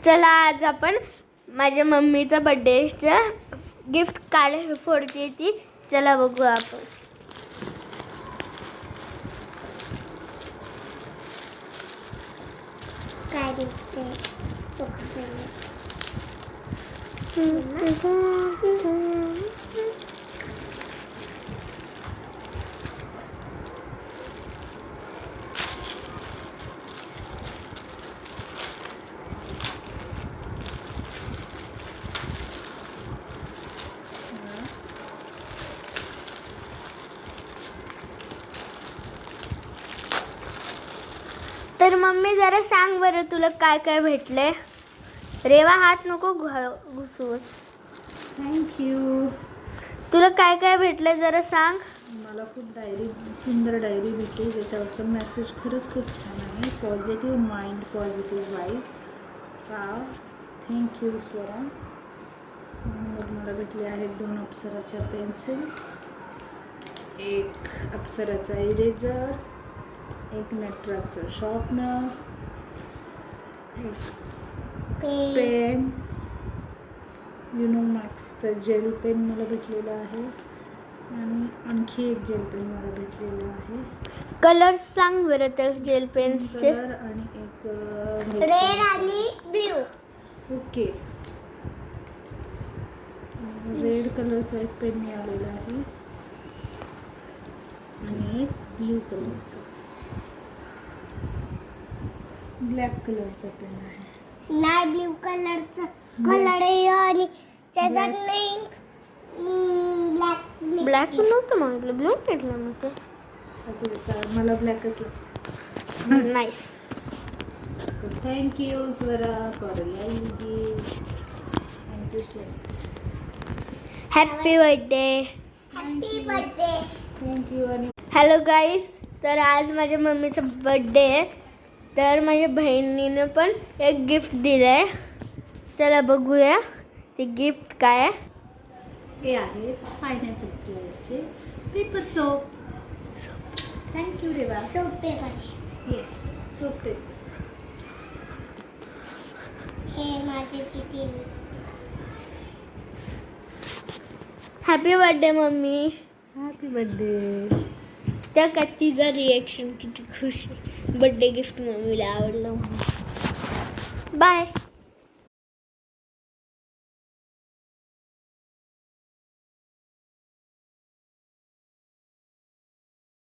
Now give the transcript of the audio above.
चला आज आपण माझ्या मम्मीचा बर्थडेचं गिफ्ट कार्ड फोडते ती. चला बघू आपण. काय दिसते तर मम्मी जरा सांग बरं तुला काय काय भेटले. रेवा हात नको घुसवस. थँक्यू. तुला काय काय भेटले जरा सांग. मला खूप सुंदर डायरी भेटली ज्याच्यावरचा मेसेज खरंच खूप छान आहे. Positive mind positive vibes. Wow, thank you Swara. मग मला भेटले आहेत 2 अप्सराच्या पेन्सिल्स, एक अप्सराचा इरेझर, एक नटराजचं शॉर्पनर, एक पेन, युनोमॅक्सचं जेल पेन मला भेटलेलं आहे आणि आणखी एक जेल पेन मला भेटलेलं आहे. कलर सांग बरं त्या जेल पेन्सचे. कलर आणि एक रेड आणि ब्ल्यू. ओके. रेड कलरचा एक पेन मिळालेला आहे आणि एक ब्ल्यू कलरचा, ब्लॅक कलरचा पेन आहे. नाही, ब्ल्यू कलरचा कलर आहे आणि त्याच्यात नाही ब्लॅक नव्हतं मागितलं, ब्लू भेटलं मग ते. असं विचार, मला ब्लॅकच लागतं. Nice. Thank you Swara for your gift. Thank you so much. Happy birthday. Happy birthday. Thank you. आणि हॅलो गाईज, तर आज माझ्या मम्मीचा बर्थडे आहे. तर माझ्या बहिणीनं पण एक गिफ्ट दिलं आहे. चला बघूया ते गिफ्ट काय आहे. हे आहेत पायनॅपल फ्लेवरचे paper soap. Thank you Reva. Soap paper. Yes, soap paper. हे माझे किती. Happy birthday mummy. Happy birthday. त्या का तिचा रिएक्शन किती खुश. बर्थडे गिफ्ट मम्मीला आवडलं म्हणून. बाय.